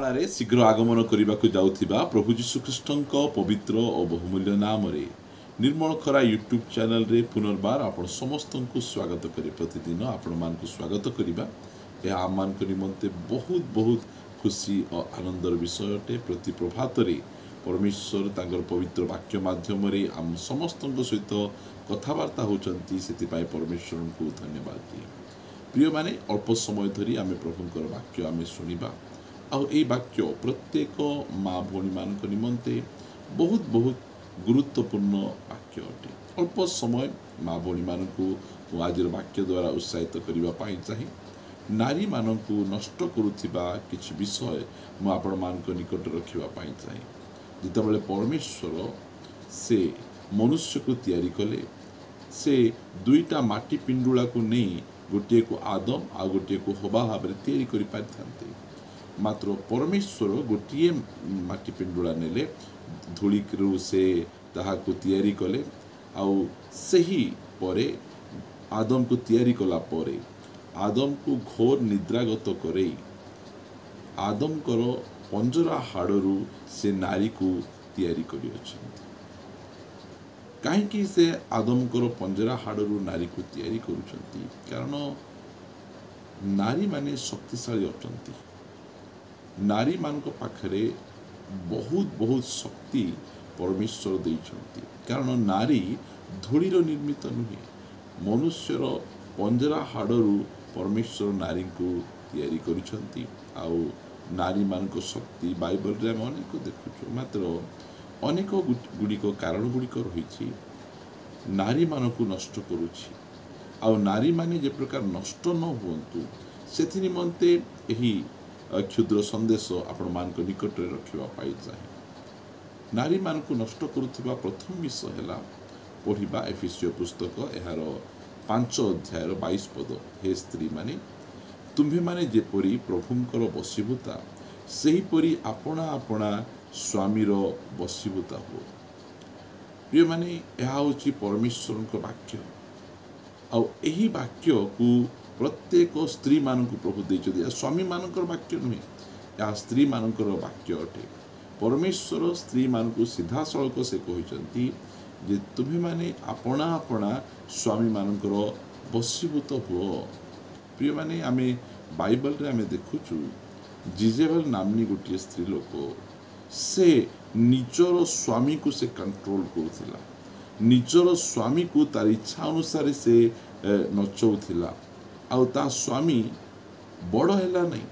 ବର୍ଣ୍ଣମାଳାରେ ଶୀଘ୍ର ଆଗମନ କରିବାକୁ ଯାଉଥିବା ପ୍ରଭୁ ଯୀଶୁଖ୍ରୀଷ୍ଟଙ୍କ ପବିତ୍ର ଓ ବହୁମୂଲ୍ୟ ନାମରେ ନିର୍ମଳ ଖରା ୟୁଟ୍ୟୁବ୍ ଚ୍ୟାନେଲରେ ପୁନର୍ବାର ଆପଣ ସମସ୍ତଙ୍କୁ ସ୍ୱାଗତ କରେ। ପ୍ରତିଦିନ ଆପଣମାନଙ୍କୁ ସ୍ୱାଗତ କରିବା ଏହା ଆମମାନଙ୍କ ନିମନ୍ତେ ବହୁତ ବହୁତ ଖୁସି ଓ ଆନନ୍ଦର ବିଷୟ ଅଟେ। ପ୍ରତି ପ୍ରଭାତରେ ପରମେଶ୍ୱର ତାଙ୍କର ପବିତ୍ର ବାକ୍ୟ ମାଧ୍ୟମରେ ଆମ ସମସ୍ତଙ୍କ ସହିତ କଥାବାର୍ତ୍ତା ହେଉଛନ୍ତି, ସେଥିପାଇଁ ପରମେଶ୍ୱରଙ୍କୁ ଧନ୍ୟବାଦ ଦିଏ। ପ୍ରିୟମାନେ, ଅଳ୍ପ ସମୟ ଧରି ଆମେ ପ୍ରଭୁଙ୍କର ବାକ୍ୟ ଆମେ ଶୁଣିବା। ଆଉ এই ବାକ୍ୟ ପ୍ରତ୍ୟେକ ମା ଭଉଣୀମାନଙ୍କ ନିମନ୍ତେ ବହୁତ ବହୁତ ଗୁରୁତ୍ୱପୂର୍ଣ୍ଣ ବାକ୍ୟ ଅଟେ। ଅଳ୍ପ ସମୟ ମା ଭଉଣୀମାନଙ୍କୁ ମୁଁ ଆଜିର ବାକ୍ୟ ଦ୍ୱାରା ଉତ୍ସାହିତ କରିବା ପାଇଁ ଚାହେଁ। ନାରୀମାନଙ୍କୁ ନଷ୍ଟ କରୁଥିବା କିଛି ବିଷୟ ମୁଁ ଆପଣମାନଙ୍କ ନିକଟରେ ରଖିବା ପାଇଁ ଚାହେଁ। ଯେତେବେଳେ ପରମେଶ୍ୱର ସେ ମନୁଷ୍ୟକୁ ତିଆରି କଲେ, ସେ ଦୁଇଟା ମାଟି ପିଣ୍ଡୁଳାକୁ ନେଇ ଗୋଟିଏକୁ ଆଦମ ଆଉ ଗୋଟିଏକୁ ହବା ଭାବରେ ତିଆରି କରିପାରିଥାନ୍ତେ। ମାତ୍ର ପରମେଶ୍ୱର ଗୋଟିଏ ମାଟି ପିଣ୍ଡୁଳା ନେଲେ, ଧୂଳିରୁ ସେ ତାହାକୁ ତିଆରି କଲେ। ଆଉ ସେହି ପରେ ଆଦମକୁ ତିଆରି କଲା ପରେ ଆଦମକୁ ଘୋର ନିଦ୍ରାଗତ କରେଇ ଆଦମଙ୍କର ପଞ୍ଜରା ହାଡ଼ରୁ ସେ ନାରୀକୁ ତିଆରି କରିଅଛନ୍ତି। କାହିଁକି ସେ ଆଦମଙ୍କର ପଞ୍ଜରା ହାଡ଼ରୁ ନାରୀକୁ ତିଆରି କରୁଛନ୍ତି? କାରଣ ନାରୀମାନେ ଶକ୍ତିଶାଳୀ ଅଟନ୍ତି। ନାରୀମାନଙ୍କ ପାଖରେ ବହୁତ ବହୁତ ଶକ୍ତି ପରମେଶ୍ୱର ଦେଇଛନ୍ତି। କାରଣ ନାରୀ ଧୂଳିର ନିର୍ମିତ ନୁହେଁ, ମନୁଷ୍ୟର ପଞ୍ଜରା ହାଡ଼ରୁ ପରମେଶ୍ୱର ନାରୀଙ୍କୁ ତିଆରି କରିଛନ୍ତି। ଆଉ ନାରୀମାନଙ୍କ ଶକ୍ତି ବାଇବଲରେ ଆମେ ଅନେକ ଦେଖୁଛୁ। ମାତ୍ର ଅନେକ ଗୁଡ଼ିକ କାରଣ ଗୁଡ଼ିକ ରହିଛି ନାରୀମାନଙ୍କୁ ନଷ୍ଟ କରୁଛି। ଆଉ ନାରୀମାନେ ଯେ ପ୍ରକାର ନଷ୍ଟ ନ ହୁଅନ୍ତୁ, ସେଥି ନିମନ୍ତେ ଏହି କ୍ଷୁଦ୍ର ସନ୍ଦେଶ ଆପଣମାନଙ୍କ ନିକଟରେ ରଖିବା ପାଇଁ ଚାହେଁ। ନାରୀମାନଙ୍କୁ ନଷ୍ଟ କରୁଥିବା ପ୍ରଥମ ବିଷୟ ହେଲା, ପଢ଼ିବା ଏଫେସୀୟ ପୁସ୍ତକ ଏହାର 5 ଅଧ୍ୟାୟର 22 ପଦ। ହେ ସ୍ତ୍ରୀମାନେ, ତୁମ୍ଭେମାନେ ଯେପରି ପ୍ରଭୁଙ୍କର ବଶୀଭୂତା, ସେହିପରି ଆପଣା ଆପଣା ସ୍ୱାମୀର ବଶୀଭୂତା ହୁଅ। ପ୍ରିୟମାନେ, ଏହା ହେଉଛି ପରମେଶ୍ୱରଙ୍କ ବାକ୍ୟ। ଆଉ ଏହି ବାକ୍ୟକୁ ପ୍ରତ୍ୟେକ ସ୍ତ୍ରୀମାନଙ୍କୁ ପ୍ରଭୁ ଦେଇଛନ୍ତି। ଏହା ସ୍ୱାମୀମାନଙ୍କର ବାକ୍ୟ ନୁହେଁ, ଏହା ସ୍ତ୍ରୀମାନଙ୍କର ବାକ୍ୟ ଅଟେ। ପରମେଶ୍ୱର ସ୍ତ୍ରୀମାନଙ୍କୁ ସିଧାସଳଖ ସେ କହିଛନ୍ତି ଯେ ତୁମ୍ଭେମାନେ ଆପଣା ଆପଣା ସ୍ୱାମୀମାନଙ୍କର ବଶୀଭୂତ ହୁଅ। ପ୍ରିୟମାନେ, ଆମେ ବାଇବଲରେ ଆମେ ଦେଖୁଛୁ ଜିଜେବେଲ ନାମ୍ନୀ ଗୋଟିଏ ସ୍ତ୍ରୀ ଲୋକ, ସେ ନିଜର ସ୍ୱାମୀକୁ ସେ କଣ୍ଟ୍ରୋଲ କରୁଥିଲା। ନିଜର ସ୍ୱାମୀକୁ ତାର ଇଚ୍ଛା ଅନୁସାରେ ସେ ନଚଉଥିଲା। ଆଉ ତା ସ୍ୱାମୀ ବଡ଼ ହେଲା ନାହିଁ,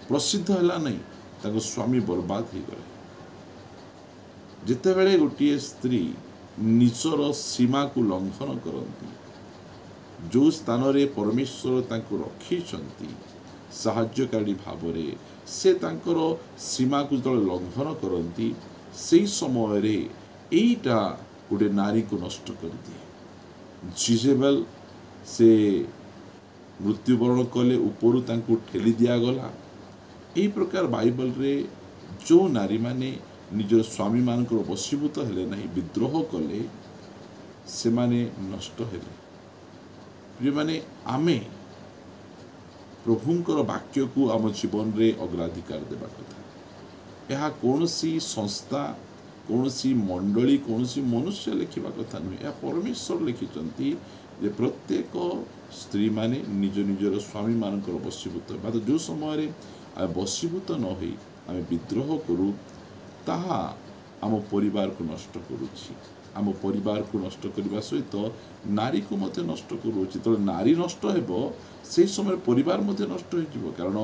ପ୍ରସିଦ୍ଧ ହେଲା ନାହିଁ, ତାଙ୍କ ସ୍ୱାମୀ ବର୍ବାଦ ହେଇଗଲେ। ଯେତେବେଳେ ଗୋଟିଏ ସ୍ତ୍ରୀ ନିଜର ସୀମାକୁ ଲଙ୍ଘନ କରନ୍ତି, ଯେଉଁ ସ୍ଥାନରେ ପରମେଶ୍ୱର ତାଙ୍କୁ ରଖିଛନ୍ତି ସାହାଯ୍ୟକାରୀ ଭାବରେ, ସେ ତାଙ୍କର ସୀମାକୁ ଯେତେବେଳେ ଲଙ୍ଘନ କରନ୍ତି, ସେହି ସମୟରେ ଏଇଟା ଗୋଟେ ନାରୀକୁ ନଷ୍ଟ କରିଦିଏ। ଜିଜେବେଲ ସେ ମୃତ୍ୟୁବରଣ କଲେ, ଉପରୁ ତାଙ୍କୁ ଠେଲି ଦିଆଗଲା। ଏହି ପ୍ରକାର ବାଇବଲରେ ଯେଉଁ ନାରୀମାନେ ନିଜର ସ୍ୱାମୀମାନଙ୍କର ବଶୀଭୂତ ହେଲେ ନାହିଁ, ବିଦ୍ରୋହ କଲେ, ସେମାନେ ନଷ୍ଟ ହେଲେ। ପ୍ରିୟମାନେ, ଆମେ ପ୍ରଭୁଙ୍କର ବାକ୍ୟକୁ ଆମ ଜୀବନରେ ଅଗ୍ରାଧିକାର ଦେବା କଥା। ଏହା କୌଣସି ସଂସ୍ଥା, କୌଣସି ମଣ୍ଡଳୀ, କୌଣସି ମନୁଷ୍ୟ ଲେଖିବା କଥା ନୁହେଁ। ଏହା ପରମେଶ୍ୱର ଲେଖିଛନ୍ତି ଯେ ପ୍ରତ୍ୟେକ ସ୍ତ୍ରୀମାନେ ନିଜ ନିଜର ସ୍ୱାମୀମାନଙ୍କର ବଶୀଭୂତ। ମାତ୍ର ଯେଉଁ ସମୟରେ ଆମେ ବଶୀଭୂତ ନ ହୋଇ ଆମେ ବିଦ୍ରୋହ କରୁ, ତାହା ଆମ ପରିବାରକୁ ନଷ୍ଟ କରୁଛି। ଆମ ପରିବାରକୁ ନଷ୍ଟ କରିବା ସହିତ ନାରୀକୁ ମଧ୍ୟ ନଷ୍ଟ କରୁଅଛି। ଯେତେବେଳେ ନାରୀ ନଷ୍ଟ ହେବ, ସେହି ସମୟରେ ପରିବାର ମଧ୍ୟ ନଷ୍ଟ ହୋଇଯିବ। କାରଣ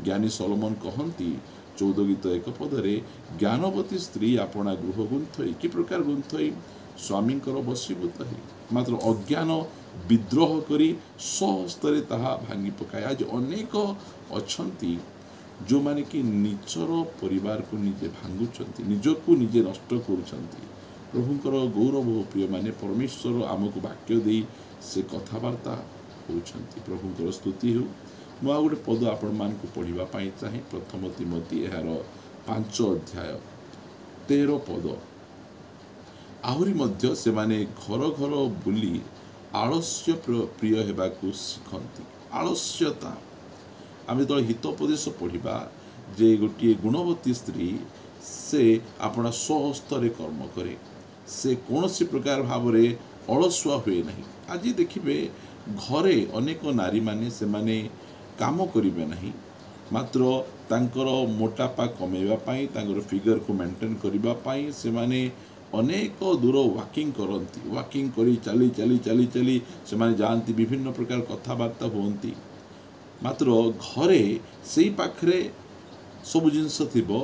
ଜ୍ଞାନୀ ସଲୋମନ କହନ୍ତି 14 ଗୀତ 1 ପଦରେ, ଜ୍ଞାନବତୀ ସ୍ତ୍ରୀ ଆପଣା ଗୃହ ଗୁନ୍ଥଇ। କି ପ୍ରକାର ଗୁନ୍ଥଇ? ସ୍ୱାମୀଙ୍କର ବଶୀଭୂତ ହେଇ। ମାତ୍ର ଅଜ୍ଞାନ ବିଦ୍ରୋହ କରି ସ୍ୱହସ୍ତରେ ତାହା ଭାଙ୍ଗି ପକାଏ। ଆଜି ଅନେକ ଅଛନ୍ତି ଯେଉଁମାନେ କି ନିଜର ପରିବାରକୁ ନିଜେ ଭାଙ୍ଗୁଛନ୍ତି, ନିଜକୁ ନିଜେ ନଷ୍ଟ କରୁଛନ୍ତି। ପ୍ରଭୁଙ୍କର ଗୌରବ ହଉ ପ୍ରିୟମାନେ, ପରମେଶ୍ୱର ଆମକୁ ବାକ୍ୟ ଦେଇ ସେ କଥାବାର୍ତ୍ତା ହେଉଛନ୍ତି। ପ୍ରଭୁଙ୍କର ସ୍ତୁତି ହେଉ। ମୁଁ ଆଉ ଗୋଟେ ପଦ ଆପଣମାନଙ୍କୁ ପଢ଼ିବା ପାଇଁ ଚାହେଁ। ପ୍ରଥମ ତିମୋଥୀ ଏହାର 5 ଅଧ୍ୟାୟ 13 ପଦ। ଆହୁରି ମଧ୍ୟ ସେମାନେ ଘର ଘର ବୁଲି ଆଳସ୍ୟ ପ୍ରିୟ ହେବାକୁ ଶିଖନ୍ତି। ଆଳସ୍ୟତା। ଆମେ ଯେତେବେଳେ ହିତୋପଦେଶ ପଢ଼ିବା, जे गोटे गुणवती स्त्री से अपना स्वहस्तरे कर्म करे, से कौन सी प्रकार भाव में अलसुआ हुए नहीं। आज देखिए घरे अनेक नारी माने से माने काम करिवे नहीं, मात्र तांकर मोटापा कमेवा पाई, तांकर फिगर को मेंटेन करबा पाई से माने अनेक दूर वॉकिंग करती, वॉकिंग करी चली चली चली चली से माने जानती, विभिन्न प्रकार कथबार्ता हुअंती, मात्र घरे से पाखरे सब जिनस थिबो,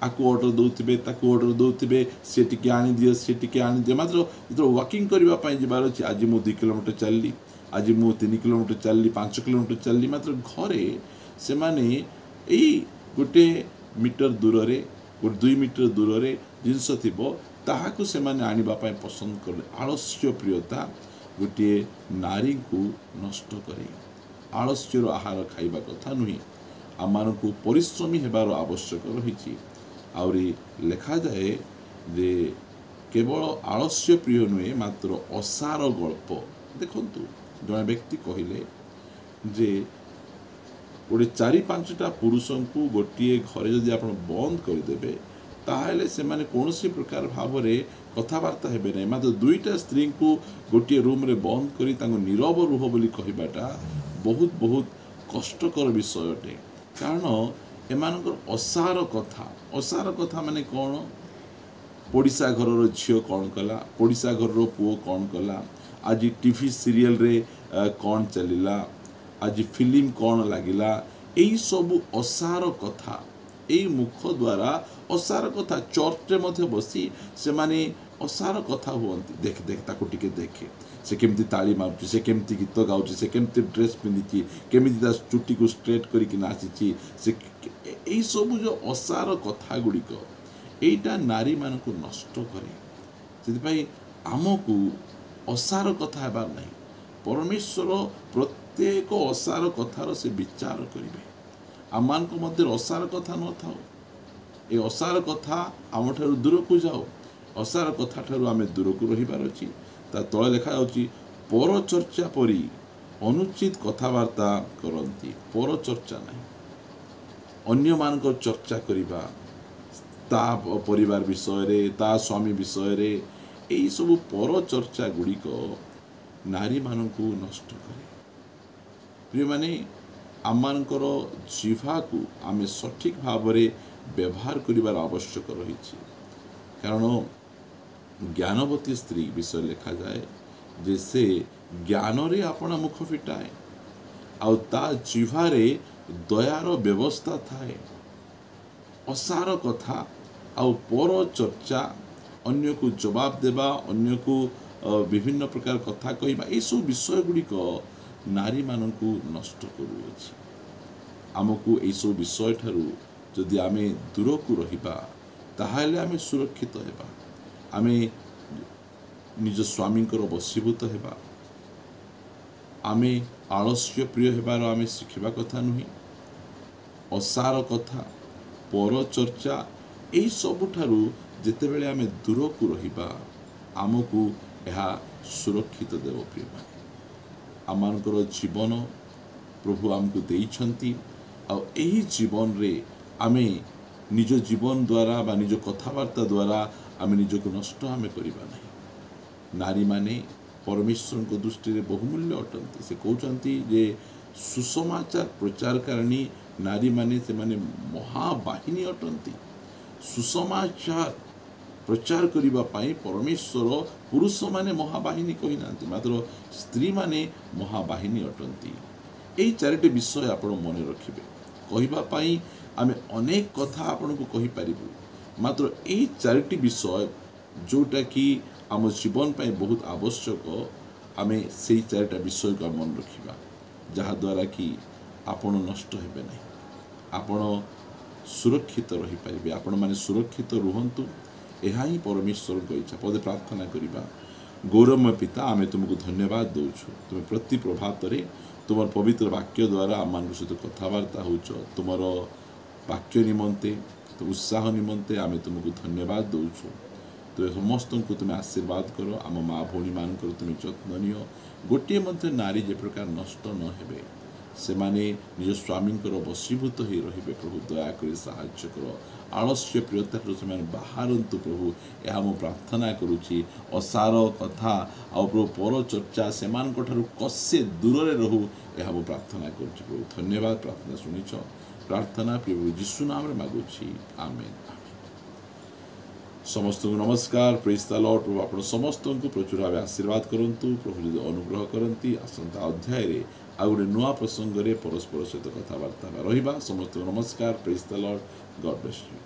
आकु ऑर्डर दौथिबे ताकु ऑर्डर दौथिबे, से टिके आनी दियो से टिके आनी दियो, मात्र जो वॉकिंग करबा पाई जिबार अछि, आज मु 2 किलोमीटर चलली, आज मु 3 किलोमीटर चलली, 5 किलोमीटर चलली, मात्र घरे से माने एई गोटे मीटर दूर रे, 2 मीटर दूर रे जिनस थिबो ताहाकु से माने आनिबा पाई पसंद करे। आलस्य प्रियता गोटे नारी को नष्ट करे। आलस्यर आहार खाइबा कथा नुहे, आमको परिश्रमी हेबार आवश्यक रही। आउरी लेखा जाए जे केवल आलस्य प्रिय नुहे, मात्र असार गल्प देखंतु। जड़े व्यक्ति कहले जे गोटे 4-5टा पुरुष को गोटे घरे जदि आप बंद करदेवे ताहले से माने कौन सी प्रकार भाव में कथबार्ता हेबे नहीं, मात्र 2टा स्त्री को गोटे रूम रे बंद करी तांको नीरव रुह बोली कहबाटा बहुत बहुत कष्टकर विषय अटे। कारण एमानकर असार कथा माने कौन, पड़िशा घर झील कौन कला, पड़िशा घर पुओ कौन कला, आज टीवी सीरियल रे कौन चलिला, आज फिल्म कौन लगिला, यही सबू असार कथा, यही मुख द्वारा असार कथा चर्च मध्य बसी से माने असार कथा हुअंती। देख देख ताको टिके देखे, से केमती ताली मारुची, से केमती गीत गाउची, से केमती ड्रेस पिंधिची, केमती ता चुटी को स्ट्रेट करिक नाचिची, से यही सबू जो असार कथा गुड़िक एटा नारी मान को नष्ट करे। से आमको असार कथा हेबार नहीं, परमेश्वर प्रत्येक असार कथार से विचार करेंगे। आम मान मध्य असार कथा न था, ये असार कथा आम ठारू दूर को जाओ, असार कथा ठारू आम दूर को रहिबार अछि। ता तले लिखा जाउछि पर चर्चा परी अनुचित कथबार्ता करती, पर चर्चा नहीं, अन्य मानकर चर्चा करिबा, ता परिवार विषय रे, ता स्वामी विषय रे, यही सब पर चर्चा गुड़िक नारी मान को नष्ट करे। प्रिय माने आमर जिह्वा को आम सठिक भाव में व्यवहार करिवार आवश्यक रही। कारण ज्ञानवती स्त्री विषय लिखा जाए जे से ज्ञान रे अपना मुख फिटाए, आउ ता जिह्वारे दयार व्यवस्था थाए। असार कथा आउ पर चर्चा, अन्य को जवाब देवा, अन्य को विभिन्न प्रकार कथा कहवा, ये सब विषय गुड़िक नारी मान को नष्ट करुअछि। आमको ये सब विषय ठारू जदि आमे दूर को रहिबा ताहाले आमे सुरक्षित हेबा, आमे निज स्वामी वशीभूत हेबा, आमे आलस्य प्रिय हेबार आमे शिखिबा कथा नुहे। असार कथा, पर चर्चा, यही सबुठारू जेतेबेले आमे दूर को रहिबा आमको यह सुरक्षित देव। प्रिय माने आमर जीवन प्रभु आमको देइछंती, आ यही जीवन रे आमे निज जीवन द्वारा बा निज कथबार्ता द्वारा आमे निजको नष्ट आमे करिबा नहीं। नारी माने परमेश्वर को दृष्टि रे बहुमूल्य अटंती। से कहउचंती जे सुसमाचार प्रचारकारिणी नारी माने से माने महाबाहिनी अटंती। सुसमाचार प्रचार करिबा पाई परमेश्वर पुरुष माने महाबाहिनी कहि नांती, मात्र स्त्री माने महाबाहिनी अटंती। एई चारिटे विषय आपण मन रखिबे। कहिबा पाई आमे अनेक कथा आपण को कहि परिबु, मात्र एई चारिटी विषय जोटा कि आम जीवन पाई बहुत आवश्यक, आमे सेई चारिटा विषय को मन रखिबा, जहा द्वारा कि आपण नष्ट हेबे नहीं, आपण सुरक्षित रही पारिबे, आपण माने सुरक्षित रुहंतु। यह ही परमेश्वर को इच्छा। पदे प्रार्थना करिबा। गौरवमय पिता, आमे तुमको धन्यवाद दौछु। तुम प्रति प्रभात रे तुम पवित्र वाक्य द्वारा आम मान सहित कथबार्ता होच। तुम वाक्य निमंते, उत्साह निमंते आमे तुमको धन्यवाद दौछु। तो समस्त को तुम्हें आशीर्वाद करो। आम माँ भौणी मान तुम जत्न नियो। गोटे मध्य नारी जे प्रकार नष्ट न हेबे, सेमाने निज स्वामींकर वशीभूत हो रहिबे प्रभु दयाकरी साहाय्य कर आलस्य प्रियतार से बाहरतु प्रभु यह मु प्रार्थना करुच्ची असार कथा आ प्रभु पर चर्चा से कसे दूर रहू यह मु प्रार्थना करुच्ची प्रभु धन्यवाद प्रार्थना शुणिछ प्रार्थना प्रिय यीशु नाम रे मागुछि आमेन समस्त को नमस्कार प्रेज द लॉर्ड प्रभु आपण समस्त को प्रचुर भाव आशीर्वाद करंतु प्रभु यदि अनुग्रह करती आसंता अध्याय रे आ गोटे नुआ प्रसंग रे परस्पर सहित कथबार्ता रहिबा समस्त को नमस्कार praise the Lord God bless you.